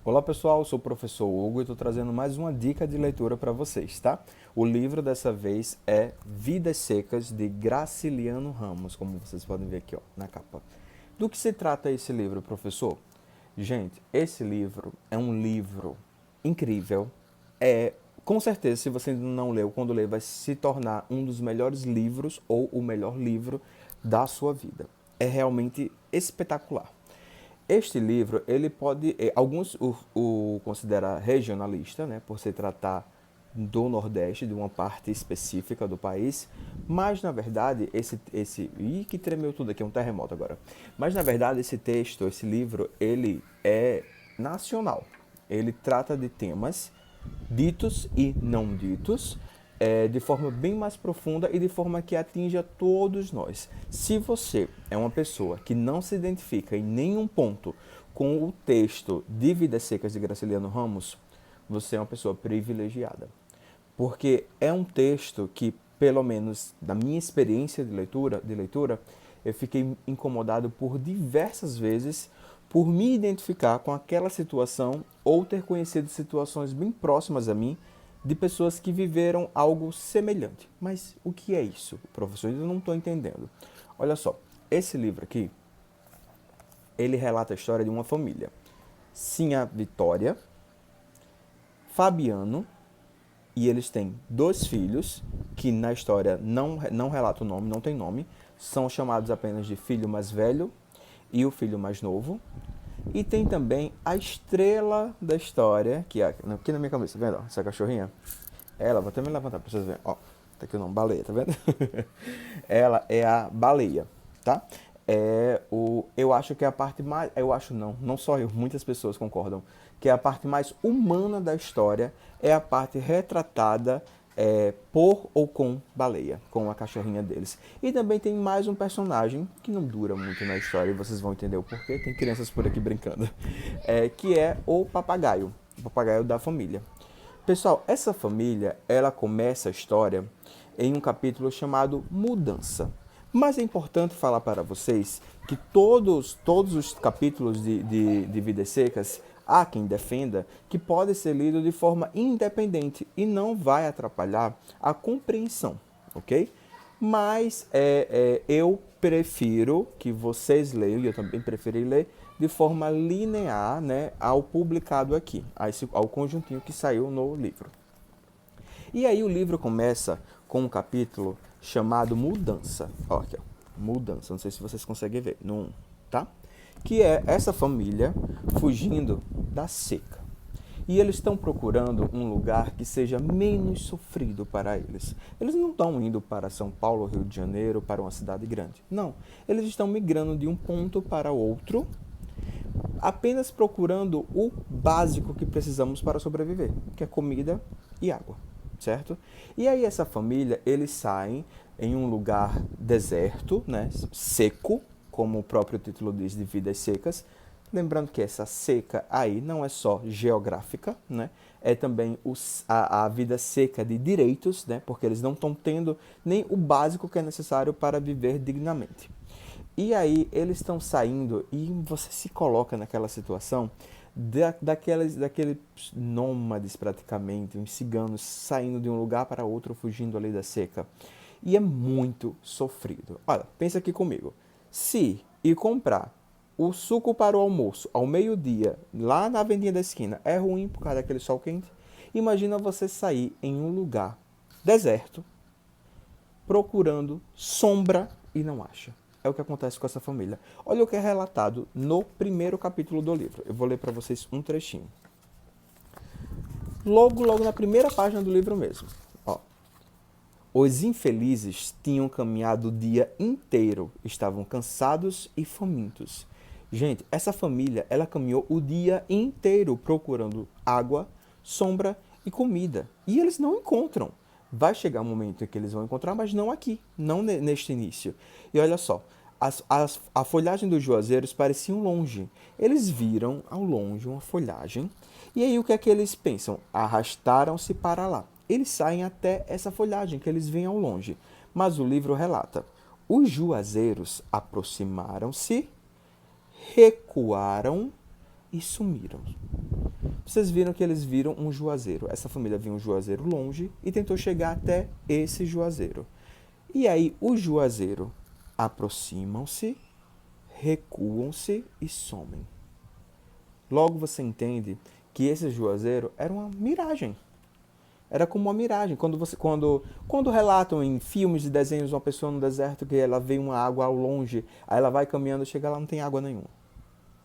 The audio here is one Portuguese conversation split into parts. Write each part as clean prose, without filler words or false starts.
Olá pessoal, eu sou o professor Hugo e estou trazendo mais uma dica de leitura para vocês, tá? O livro dessa vez é Vidas Secas, de Graciliano Ramos, como vocês podem ver aqui ó, na capa. Do que se trata esse livro, professor? Gente, esse livro é um livro incrível. Com certeza, se você ainda não leu, quando ler, vai se tornar um dos melhores livros ou o melhor livro da sua vida. É realmente espetacular. Este livro, ele pode, alguns o consideram regionalista, né, por se tratar do Nordeste, de uma parte específica do país, mas na verdade ih, que tremeu tudo aqui, é um terremoto agora. Mas na verdade esse texto, esse livro, ele é nacional. Ele trata de temas ditos e não ditos, de forma bem mais profunda e de forma que atinja todos nós. Se você é uma pessoa que não se identifica em nenhum ponto com o texto de Vidas Secas de Graciliano Ramos, você é uma pessoa privilegiada. Porque é um texto que, pelo menos da minha experiência de leitura, eu fiquei incomodado por diversas vezes por me identificar com aquela situação ou ter conhecido situações bem próximas a mim de pessoas que viveram algo semelhante. Mas o que é isso, professor? Eu não estou entendendo. Olha só, esse livro aqui, ele relata a história de uma família. Sinha Vitória, Fabiano, e eles têm dois filhos, que na história não relata o nome, não tem nome, são chamados apenas de filho mais velho e o filho mais novo. E tem também a estrela da história, que é aqui na minha cabeça, tá vendo? Essa cachorrinha. Ela, vou até me levantar pra vocês verem. Ó, tá aqui o nome, baleia, tá vendo? Ela é a baleia, tá? Eu acho que é a parte mais. Eu acho não, não só eu, muitas pessoas concordam, que é a parte mais humana da história, é a parte retratada por ou com baleia, com a cachorrinha deles. E também tem mais um personagem que não dura muito na história, e vocês vão entender o porquê, tem crianças por aqui brincando, que é o papagaio da família. Pessoal, essa família, ela começa a história em um capítulo chamado Mudança. Mas é importante falar para vocês que todos os capítulos de Vidas Secas, há quem defenda que pode ser lido de forma independente e não vai atrapalhar a compreensão, ok? Mas eu prefiro que vocês leiam, e eu também preferi ler, de forma linear, né, ao publicado aqui, ao conjuntinho que saiu no livro. E aí o livro começa com um capítulo chamado Mudança. Ó, aqui, ó. Mudança, não sei se vocês conseguem ver, no 1, tá? Que é essa família fugindo da seca. E eles estão procurando um lugar que seja menos sofrido para eles. Eles não estão indo para São Paulo, Rio de Janeiro, para uma cidade grande. Não. Eles estão migrando de um ponto para outro, apenas procurando o básico que precisamos para sobreviver, que é comida e água, certo? E aí essa família, eles saem em um lugar deserto, né, seco, como o próprio título diz, de Vidas Secas. Lembrando que essa seca aí não é só geográfica, né? É também a vida seca de direitos, né? Porque eles não estão tendo nem o básico que é necessário para viver dignamente. E aí eles estão saindo e você se coloca naquela situação daqueles nômades praticamente, uns ciganos saindo de um lugar para outro, fugindo ali da seca. E é muito sofrido. Olha, pensa aqui comigo. Se ir comprar o suco para o almoço ao meio-dia, lá na vendinha da esquina, é ruim por causa daquele sol quente, imagina você sair em um lugar deserto, procurando sombra e não acha. É o que acontece com essa família. Olha o que é relatado no primeiro capítulo do livro. Eu vou ler para vocês um trechinho. Logo na primeira página do livro mesmo. Ó. Os infelizes tinham caminhado o dia inteiro, estavam cansados e famintos. Gente, essa família, ela caminhou o dia inteiro procurando água, sombra e comida. E eles não encontram. Vai chegar um momento em que eles vão encontrar, mas não aqui, não neste início. E olha só, a folhagem dos juazeiros pareciam longe. Eles viram ao longe uma folhagem. E aí o que é que eles pensam? Arrastaram-se para lá. Eles saem até essa folhagem que eles veem ao longe. Mas o livro relata: os juazeiros aproximaram-se, recuaram e sumiram. Vocês viram que eles viram um juazeiro. Essa família viu um juazeiro longe e tentou chegar até esse juazeiro. E aí, o juazeiro aproximam-se, recuam-se e somem. Logo você entende que esse juazeiro era uma miragem. Era como uma miragem. Quando relatam em filmes e desenhos uma pessoa no deserto que ela vê uma água ao longe, aí ela vai caminhando, chega lá, não tem água nenhuma.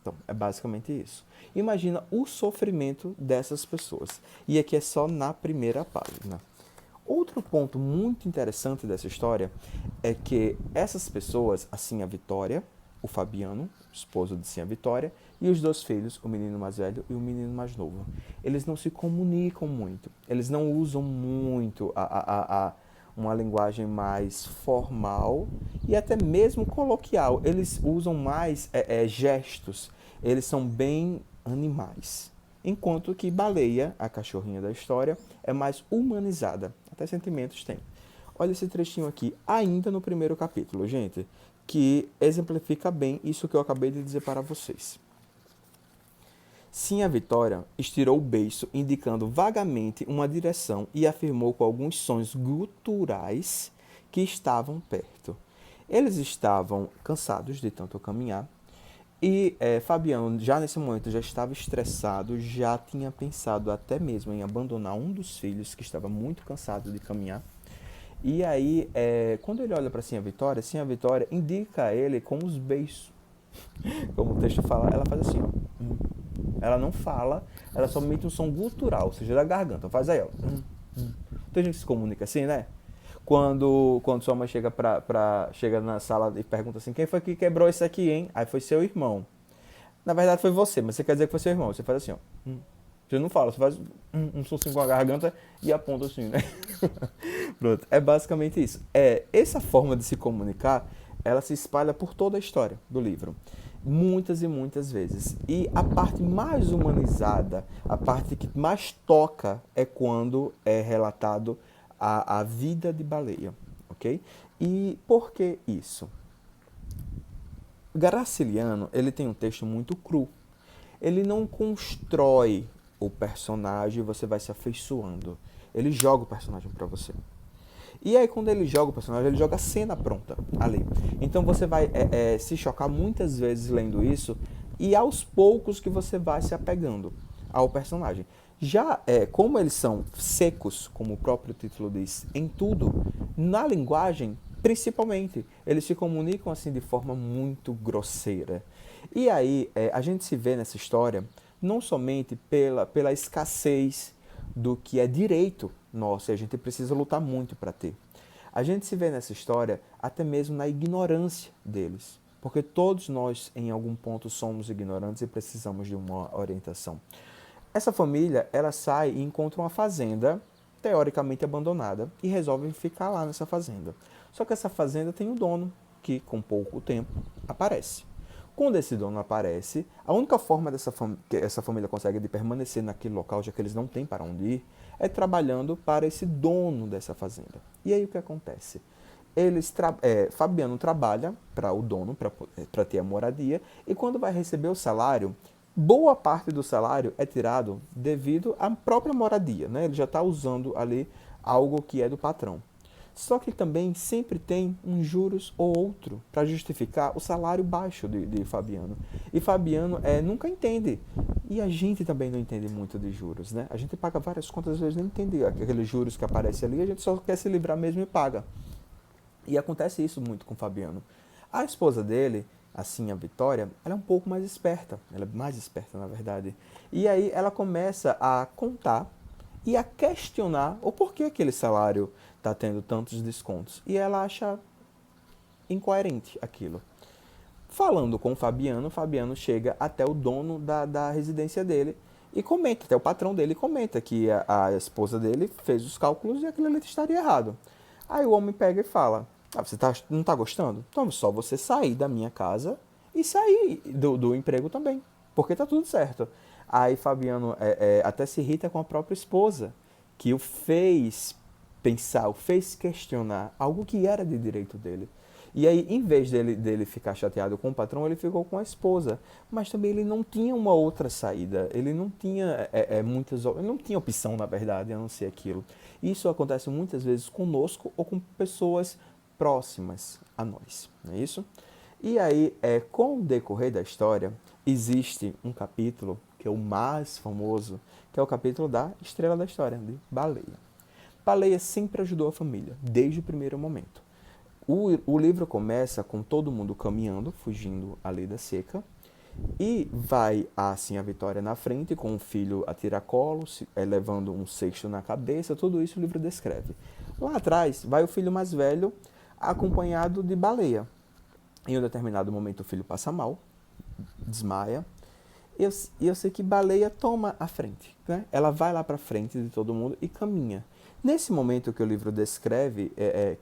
Então, é basicamente isso. Imagina o sofrimento dessas pessoas. E aqui é só na primeira página. Outro ponto muito interessante dessa história é que essas pessoas, assim a Vitória, o Fabiano, esposo de Sim a Vitória, e os dois filhos, o menino mais velho e o menino mais novo, eles não se comunicam muito. Eles não usam muito uma linguagem mais formal e até mesmo coloquial. Eles usam mais gestos. Eles são bem animais. Enquanto que Baleia, a cachorrinha da história, é mais humanizada. Até sentimentos tem. Olha esse trechinho aqui, ainda no primeiro capítulo, gente, que exemplifica bem isso que eu acabei de dizer para vocês. Sim, a Vitória estirou o beiço, indicando vagamente uma direção e afirmou com alguns sons guturais que estavam perto. Eles estavam cansados de tanto caminhar e Fabiano, já nesse momento, já estava estressado, já tinha pensado até mesmo em abandonar um dos filhos que estava muito cansado de caminhar. E aí, quando ele olha para Sim a Vitória indica a ele com os beiços. Como o texto fala, ela faz assim, ó. Ela não fala, ela só emite um som gutural, ou seja, da garganta. Faz aí, ó. Tem gente que se comunica assim, né? Quando sua mãe chega na sala e pergunta assim, quem foi que quebrou isso aqui, hein? Aí foi seu irmão. Na verdade foi você, mas você quer dizer que foi seu irmão. Você faz assim, ó. Você não fala, você faz um sonzinho com a garganta e aponta assim, né? Pronto, é basicamente isso. Essa forma de se comunicar, ela se espalha por toda a história do livro. Muitas e muitas vezes. E a parte mais humanizada, a parte que mais toca é quando é relatado a vida de Baleia, ok? E por que isso? Graciliano, ele tem um texto muito cru. Ele não constrói o personagem e você vai se afeiçoando. Ele joga o personagem para você. E aí quando ele joga o personagem, ele joga a cena pronta ali. Então você vai se chocar muitas vezes lendo isso e aos poucos que você vai se apegando ao personagem. Já como eles são secos, como o próprio título diz, em tudo, na linguagem, principalmente, eles se comunicam assim de forma muito grosseira. E aí a gente se vê nessa história não somente pela escassez do que é direito nosso, e a gente precisa lutar muito para ter. A gente se vê nessa história até mesmo na ignorância deles, porque todos nós, em algum ponto, somos ignorantes e precisamos de uma orientação. Essa família, ela sai e encontra uma fazenda teoricamente abandonada e resolve ficar lá nessa fazenda. Só que essa fazenda tem um dono que, com pouco tempo, aparece. Quando esse dono aparece, a única forma que essa família consegue de permanecer naquele local, já que eles não têm para onde ir, é trabalhando para esse dono dessa fazenda. E aí o que acontece? Fabiano trabalha para o dono, para ter a moradia, e quando vai receber o salário, boa parte do salário é tirado devido à própria moradia, né? Ele já está usando ali algo que é do patrão. Só que também sempre tem um juros ou outro para justificar o salário baixo de Fabiano. E Fabiano nunca entende. E a gente também não entende muito de juros, né? A gente paga várias contas, às vezes nem entende aqueles juros que aparecem ali, a gente só quer se livrar mesmo e paga. E acontece isso muito com Fabiano. A esposa dele, assim, a Vitória, ela é um pouco mais esperta. Ela é mais esperta, na verdade. E aí ela começa a contar e a questionar o porquê aquele salário está tendo tantos descontos. E ela acha incoerente aquilo. Falando com o Fabiano chega até o dono da residência dele e comenta, até o patrão dele comenta que a esposa dele fez os cálculos e aquilo ali estaria errado. Aí o homem pega e fala, você não está gostando? Então é só você sair da minha casa e sair do emprego também, porque está tudo certo. Aí Fabiano até se irrita com a própria esposa, que o fez pensar, o fez questionar algo que era de direito dele. E aí, em vez dele ficar chateado com o patrão, ele ficou com a esposa. Mas também ele não tinha uma outra saída. Ele não tinha ele não tinha opção, na verdade, a não ser aquilo. Isso acontece muitas vezes conosco ou com pessoas próximas a nós, não é isso? E aí, com o decorrer da história, existe um capítulo que é o mais famoso, que é o capítulo da Estrela da História, de Baleia. Baleia sempre ajudou a família, desde o primeiro momento. O livro começa com todo mundo caminhando, fugindo ali da seca, e vai assim a Vitória na frente, com o filho a tiracolo, levando um cesto na cabeça, tudo isso o livro descreve. Lá atrás vai o filho mais velho, acompanhado de Baleia. Em um determinado momento o filho passa mal, desmaia, e eu sei que Baleia toma a frente, né? Ela vai lá para frente de todo mundo e caminha. Nesse momento que o livro descreve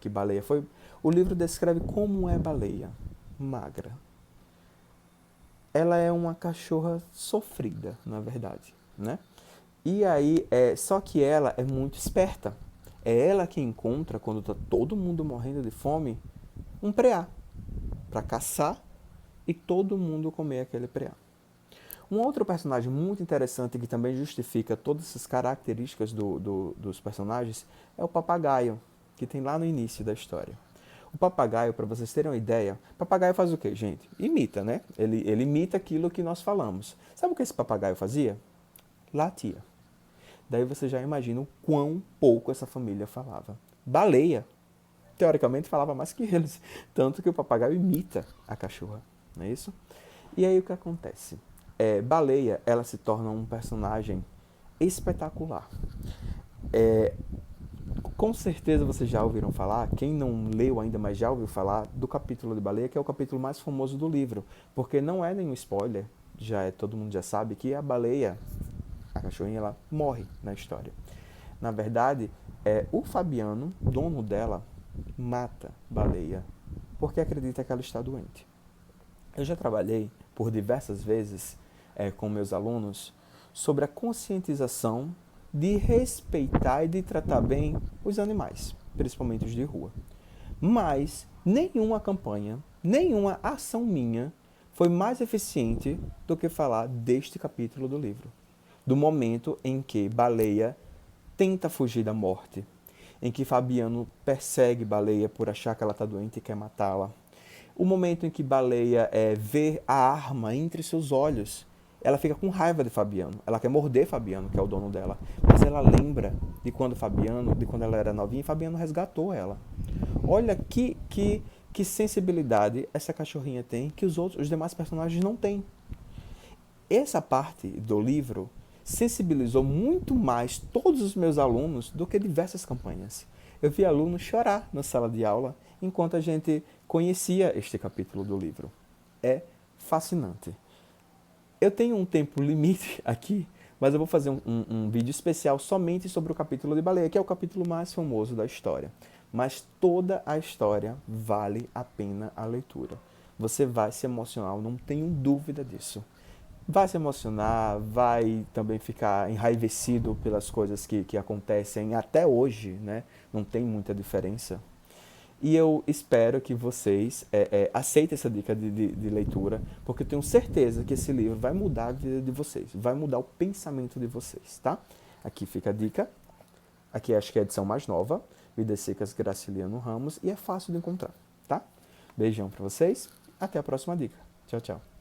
que Baleia foi, o livro descreve como é Baleia, magra. Ela é uma cachorra sofrida, na verdade, né? E aí, só que ela é muito esperta. É ela que encontra, quando está todo mundo morrendo de fome, um preá para caçar e todo mundo comer aquele preá. Um outro personagem muito interessante que também justifica todas essas características dos personagens é o papagaio, que tem lá no início da história. O papagaio, para vocês terem uma ideia, papagaio faz o quê, gente? Imita, né? Ele imita aquilo que nós falamos. Sabe o que esse papagaio fazia? Latia. Daí você já imagina o quão pouco essa família falava. Baleia, teoricamente, falava mais que eles. Tanto que o papagaio imita a cachorra, não é isso? E aí o que acontece? Baleia, ela se torna um personagem espetacular. Com certeza vocês já ouviram falar, quem não leu ainda, mas já ouviu falar, do capítulo de Baleia, que é o capítulo mais famoso do livro. Porque não é nenhum spoiler, todo mundo já sabe que a baleia, a cachorrinha, ela morre na história. Na verdade, o Fabiano, dono dela, mata Baleia porque acredita que ela está doente. Eu já trabalhei por diversas vezes com meus alunos sobre a conscientização de respeitar e de tratar bem os animais, principalmente os de rua. Mas nenhuma campanha, nenhuma ação minha foi mais eficiente do que falar deste capítulo do livro. Do momento em que Baleia tenta fugir da morte, em que Fabiano persegue Baleia por achar que ela está doente e quer matá-la. O momento em que Baleia vê a arma entre seus olhos, ela fica com raiva de Fabiano. Ela quer morder Fabiano, que é o dono dela. Mas ela lembra de quando ela era novinha, e Fabiano resgatou ela. Olha que sensibilidade essa cachorrinha tem que os demais personagens não têm. Essa parte do livro sensibilizou muito mais todos os meus alunos do que diversas campanhas. Eu vi alunos chorar na sala de aula enquanto a gente conhecia este capítulo do livro. É fascinante. Eu tenho um tempo limite aqui, mas eu vou fazer um vídeo especial somente sobre o capítulo de Baleia, que é o capítulo mais famoso da história. Mas toda a história vale a pena a leitura. Você vai se emocionar, eu não tenho dúvida disso. Vai se emocionar, vai também ficar enraivecido pelas coisas que acontecem até hoje, né? Não tem muita diferença. E eu espero que vocês aceitem essa dica de leitura, porque eu tenho certeza que esse livro vai mudar a vida de vocês, vai mudar o pensamento de vocês, tá? Aqui fica a dica. Aqui acho que é a edição mais nova, Vidas Secas, Graciliano Ramos, e é fácil de encontrar, tá? Beijão pra vocês, até a próxima dica. Tchau, tchau.